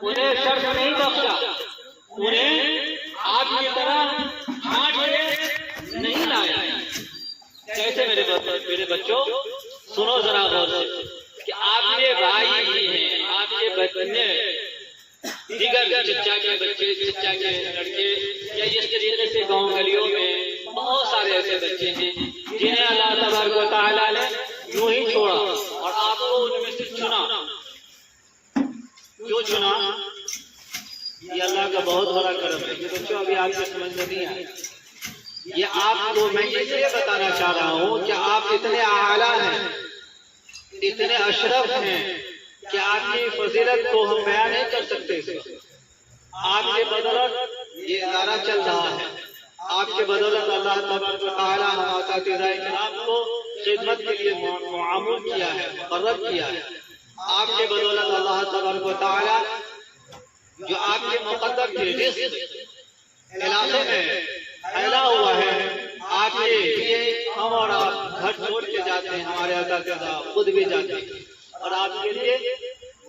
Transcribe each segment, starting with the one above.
انہیں شرف نہیں بخشا، انہیں آپ کی طرح چھانٹ کے نہیں لایا۔ کیسے میرے بچوں سنو ذرا غور سے کہ آپ کے بھائی بھی ہیں، آپ کے بچے دیگر چچا کے بچے، چچا کے لڑکے، یا اس طریقے سے گاؤں گلیوں میں بہت سارے ایسے بچے ہیں جنہیں اللہ تبارک و تعالیٰ نے یوں ہی چھوڑا اور آپ کو ان میں سے چنا۔ کیوں چنا؟ یہ اللہ کا بہت بڑا کرم ہے۔ بچوں ابھی آپ کو سمجھ میں نہیں آئے، یہ آپ کو میں اس لیے بتانا چاہ رہا ہوں کہ آپ اتنے اعلیٰ ہیں، اتنے اشرف ہیں کہ آپ کی فضیلت کو ہم بیان نہیں کر سکتے۔ آپ کے بدولت یہ ادارہ چل رہا ہے، آپ کے بدولت اللہ تبارک و تعالیٰ ہم اساتذہ کرام کو خدمت کے لیے معمول کیا ہے، مقرر کیا ہے۔ آپ کے بدولت اللہ تبارک و تعالیٰ جو آپ کے مقدر کے رزق علاقے میں پھیلا ہوا ہے، آپ کے لیے ہم اور آپ گھر چھوڑ کے جاتے ہیں، ہمارے اساتذہ خود بھی جاتے ہیں، اور آپ کے لیے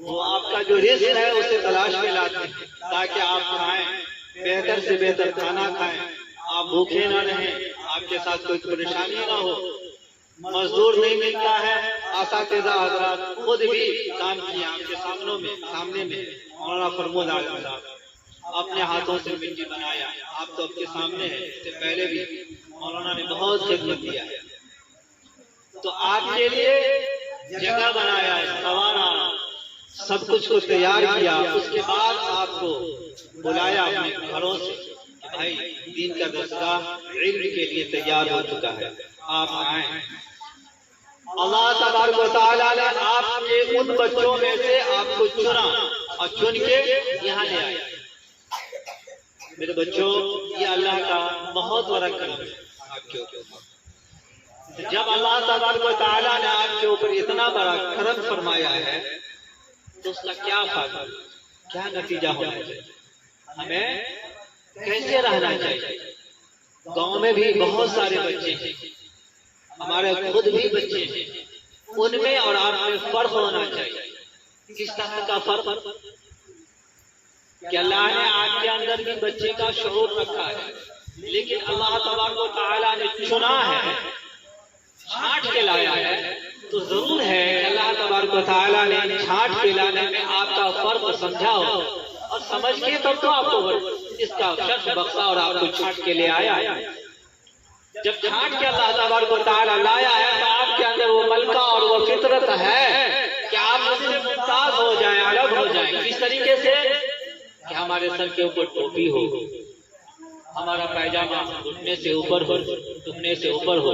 وہ آپ کا جو رزق ہے اسے تلاش کے لاتے ہیں تاکہ آپ کھائیں، بہتر سے بہتر کھانا کھائیں، آپ بھوکے نہ رہیں، آپ کے ساتھ کوئی پریشانی نہ ہو۔ مزدور نہیں ملتا ہے، اساتذہ حضرات خود بھی کام کیا آپ کے سامنے میں مولانا فرمود اعظم صاحب اپنے ہاتھوں سے مٹی بنایا، آپ تو آپ کے سامنے ہیں، اس سے پہلے بھی مولانا نے بہت خدمت کیا ہے۔ تو آپ کے لیے جگہ بنایا، سنوارا، سب کچھ کو تیار کیا، اس کے بعد آپ کو بلایا اپنے گھروں سے کہ بھائی دین کا درسگاہ علم کے لیے تیار ہو چکا ہے، آپ آئیں۔ اللہ تبارک و تعالیٰ نے آپ کے ان بچوں میں سے آپ کو چنا اور چن کے یہاں لے آیا۔ میرے بچوں یہ اللہ کا بہت بڑا کرم ہے آپ کے اوپر۔ جب اللہ تبارک و تعالیٰ نے آپ کے اوپر اتنا بڑا کرم فرمایا ہے تو اس کا کیا فائدہ، کیا نتیجہ ہونا چاہیے، ہمیں کیسے رہنا چاہیے۔ گاؤں میں بھی بہت سارے بچے ہیں، ہمارے خود بھی بچے ہیں، ان میں اور آپ میں فرق ہونا چاہیے۔ کس طرح کا فرق؟ کہ اللہ نے آپ کے اندر بھی بچے کا شعور رکھا ہے، لیکن اللہ تبارک و تعالیٰ نے چنا ہے، چھانٹ کے لایا ہے، تو ضرور ہے کہ اللہ تبارک و تعالیٰ نے چھانٹ کے لانے میں آپ کا فرق سمجھا ہو، اور سمجھ کے تب تو آپ کو اس کا شرف بخشا اور آپ کو چھانٹ کے لے آیا۔ جب چھانٹ کے اللہ تبارک و تعالیٰ لایا ہے تو آپ کے اندر وہ ملکہ اور وہ فطرت ہے کہ آپ اس سے ممتاز ہو جائیں، الگ ہو جائیں۔ کس طریقے سے؟ کہ ہمارے سر کے اوپر ٹوپی ہو، ہمارا پیجامہ گھٹنے سے اوپر ہو، دھنے سے اوپر ہو،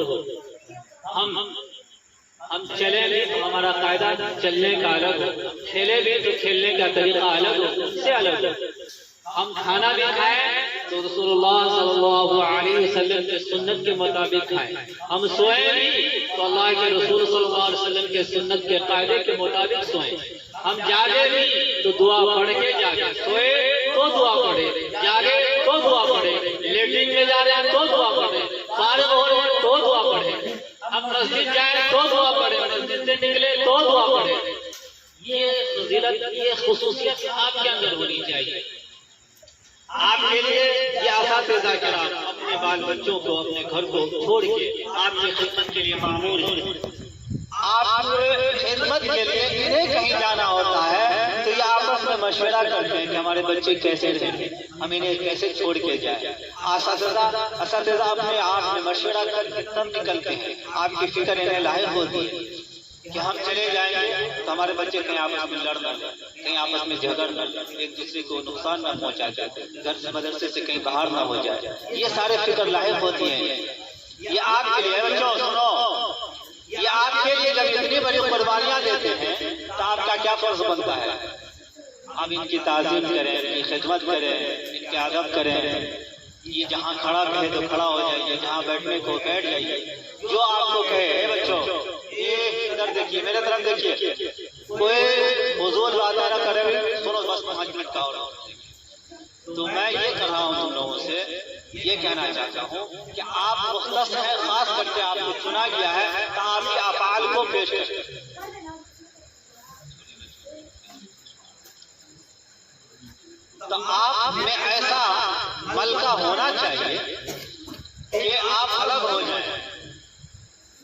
ہم چلے بھی تو ہمارا قاعدہ چلنے کا الگ ہو، کھیلے بھی تو کھیلنے کا طریقہ الگ ہو، اس سے الگ ہو۔ ہم کھانا بھی کھائیں تو رسول اللہ صلی اللہ علیہ وسلم کے سنت کے مطابق کھائیں، ہم سوئیں بھی تو اللہ کے رسول صلی اللہ علیہ وسلم کے سنت کے قاعدے کے مطابق سوئیں، ہم جاگے بھی تو دعا پڑھ کے جاگے، سوئے تو دعا پڑھے، جاگے تو دعا پڑھے، لیٹرنگ میں جا رہے ہیں تو دعا پڑھے، فارغ ہو رہے ہیں تو دعا پڑھے، ہم مسجد جائیں تو دعا پڑھے، مسجد سے نکلے تو دعا پڑھے۔ یہ فضیلت، یہ خصوصیت آپ کے اندر ہونی چاہیے۔ آپ کے لیے یہ اساتذہ کرام اپنے بال بچوں کو، اپنے گھر کو چھوڑ کے آپ کی خدمت کے لیے معمول ہیں۔ آپ خدمت کے لیے انہیں کہیں جانا ہوتا ہے تو یہ آپس میں مشورہ کرتے ہیں کہ ہمارے بچے کیسے رہیں، ہم انہیں کیسے چھوڑ کے جائیں۔ اساتذہ اپنے آپ میں مشورہ کر کے تب نکلتے ہیں، آپ کی فکر انہیں لاحق ہوتی ہے کہ ہم چلے جائیں گے تو ہمارے بچے کہیں آپس میں لڑ نہ جائیں، کہیں آپس میں جھگڑ نہ جائیں، ایک دوسرے کو نقصان نہ پہنچا جائے، گھر سے مدرسے سے کہیں باہر نہ ہو جائے، یہ سارے فکر لاحق ہوتی ہیں۔ یہ آپ کے لیے بچوں سنو، یہ آپ کے لیے جب اتنی بڑی قربانیاں دیتے ہیں تو آپ کا کیا فرض بنتا ہے؟ آپ ان کی تعظیم کریں، ان کی خدمت کریں، ان کے ادب کریں۔ یہ جہاں کھڑا کہے تو کھڑا ہو جائیے، جہاں بیٹھنے کو بیٹھ جائیے، جو آپ کو کہے۔ بچوں یہ ادھر دیکھیے، میرے طرف دیکھیے، کوئی فضول باتیں نہ کرے، سنو بس 5 منٹ کا اور۔ تو میں یہ کر رہا ہوں تم لوگوں سے، یہ کہنا چاہتا ہوں کہ آپ مختص ہیں، خاص کر کے آپ کو چنا گیا ہے تو آپ کے افعال کو پیش کریں۔ تو آپ میں ایسا ملکہ ہونا چاہیے کہ آپ الگ ہو جائیں.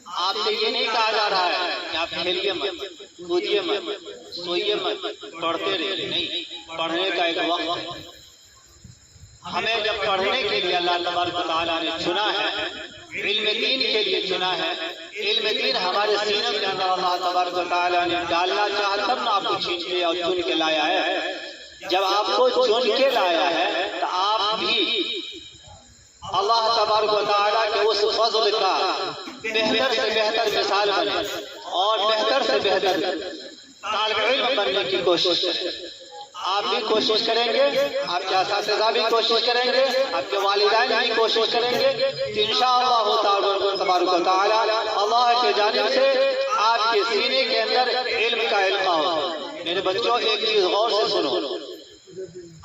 آپ سے یہ نہیں کہا جا رہا ہے کہ آپ کھیلیے مت، کودیے مت، سوئیے مت، پڑھتے رہیے. نہیں، پڑھنے کا ایک وقت ہے. ہمیں جب پڑھنے کے لیے اللہ تبارک و تعالیٰ نے چنا ہے، علم دین کے لیے چنا ہے، علم دین ہمارے سینے کے اندر اللہ تبارک و تعالیٰ نے ڈالنا چاہا تب نہ آپ کو چھین لیا اور چن کے لایا ہے. جب آپ کو چن کے لایا ہے تو آپ بھی اللہ تبارک و تعالیٰ کے اس فضل کا بہتر سے بہتر مثال بنے اور بہتر سے بہتر طالب علم بننے کی کوشش کریں. آپ بھی کوشش کریں گے، آپ کے اساتذہ بھی کوشش کریں گے، آپ کے والدین بھی کوشش کریں گے کہ انشاءاللہ تبارک و تعالیٰ اللہ کی جانب سے آپ کے سینے کے اندر علم کا علقہ ہو. میرے بچوں، ایک چیز غور سے سنو.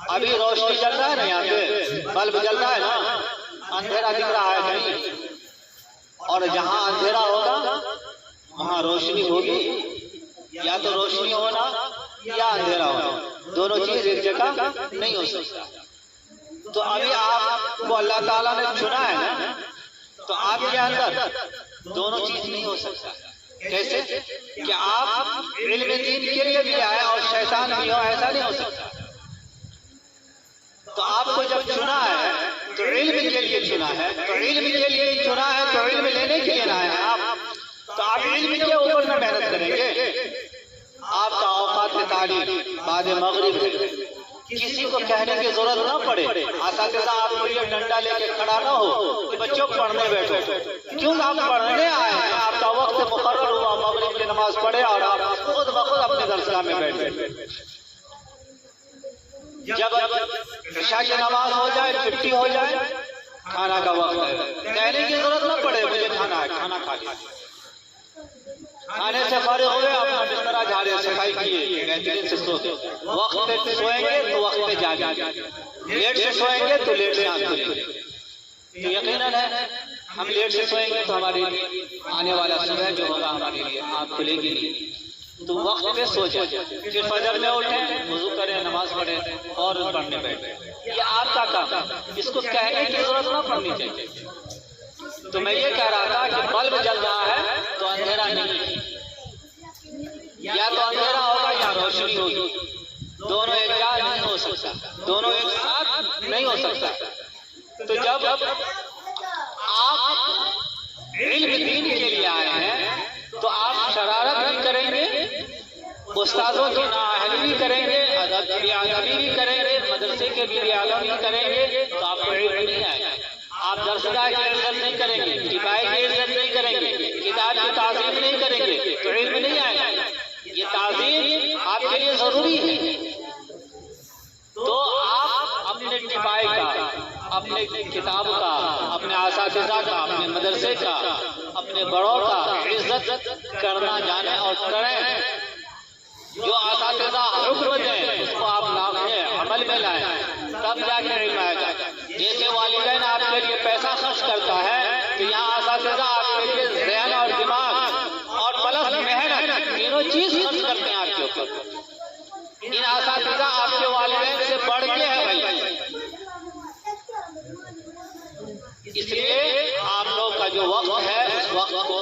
ابھی روشنی چل رہا ہے نا، یہاں پہ بلب جل رہا ہے نا، اندھیرا دکھ رہا ہے کہیں؟ اور جہاں اندھیرا ہوگا وہاں روشنی ہوگی. یا تو روشنی ہونا یا اندھیرا ہونا، دونوں چیز ایک جگہ نہیں ہو سکتا. تو ابھی آپ کو اللہ تعالیٰ نے چنا ہے نا، تو آپ کے اندر دونوں چیز نہیں ہو سکتا. کیسے کہ آپ علم دین کے لیے بھی آئے اور شیطان بھی ہو، ایسا نہیں ہو سکتا. تو آپ کو جب چنا ہے تو علم کے لیے چنا ہے، تو علم کے لیے چنا ہے تو علم لینے کے لیے نہ ہے آپ. تو آپ علم کے اوپر نہ محنت کریں گے. آپ کا اوقات تعلیم بعد مغرب ہے، کسی کو کہنے کی ضرورت نہ پڑے. اساتذہ آپ کو یہ ڈنڈا لے کے کھڑا نہ ہو کہ بچوں پڑھنے بیٹھو. کیوں آپ پڑھنے آئے ہیں؟ آپ کا وقت مقرر ہوا، مغرب کی نماز پڑھے اور آپ خود بخود اپنے درسگاہ میں بیٹھے. جب عشاء کی نماز ہو جائے، چھٹی ہو جائے، کھانا کا وقت ہے، کہنے کی ضرورت نہ پڑے مجھے کھانا ہے، کھانا کھا لیا. کھانے سے فارغ ہوئے، اپنا بستر جھاڑے، صفائی کیے، بہترین سے سوتے. وقت پہ سوئیں گے تو وقت پہ جاگیں گے، لیٹ سے سوئیں گے تو لیٹ سے آنکھ کھلے گی. تو یقیناً ہے ہم لیٹ سے سوئیں گے تو ہماری آنے والا صبح جو ہوگا ہمارے لیے آنکھ کھلے گی نہیں. تو وقت پہ سو جائیں، پھر فجر میں اٹھیں، وضو کریں، نماز پڑھیں اور پڑھنے بیٹھیں. یہ آپ کا کام، اس کو کہنے کی ضرورت نہ پڑنی چاہیے. تو میں یہ کہہ رہا تھا کہ بلب جل رہا ہے تو اندھیرا نہیں، یا تو اندھیرا ہوگا یا روشنی ہوگی. دونوں ایک ساتھ نہیں ہو سکتا، دونوں ایک ساتھ نہیں ہو سکتا. تو جب آپ علم دین کے لیے آئے ہیں تو آپ شرارت بھی کریں گے، استاذوں کی نااہلی بھی کریں گے، ادب کی بے ادبی بھی کریں گے، مدرسے کے بھی بے ادبی کریں گے، تو آپ کو علم نہیں آئے گا. آپ درسگاہ کی عزت نہیں کریں گے، کتاب کی عزت نہیں کریں گے، کتاب کی تعظیم نہیں کریں گے تو علم نہیں آئے گا. یہ تعظیم آپ کے لیے ضروری ہے. تو آپ اپنے ٹپائی کا، اپنے کتاب کا، اپنے اساتذہ کا، اپنے مدرسے کا، اپنے بڑوں کا عزت کرنا جانیں اور کریں. جو اساتذہ حکم دیں اس کو آپ عمل میں لائیں، تب جا کے علم آئے گا. جیسے والدین آپ کے لیے پیسہ خرچ کرتا ہے تو یہاں اساتذہ آپ کے لیے ذہن اور دماغ اور پلس محنت تینوں چیز خرچ کرتے ہیں آپ کے اوپر. ان اساتذہ آپ کے والدین سے بڑھ کے ہیں بھائی. اس لیے آپ لوگ کا جو وقت ہے اس وقت کو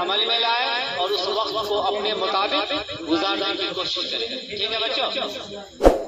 عمل میں لائیں اور اس وقت کو اپنے مطابق گزارنے کی کوشش کریں. ٹھیک ہے بچوں؟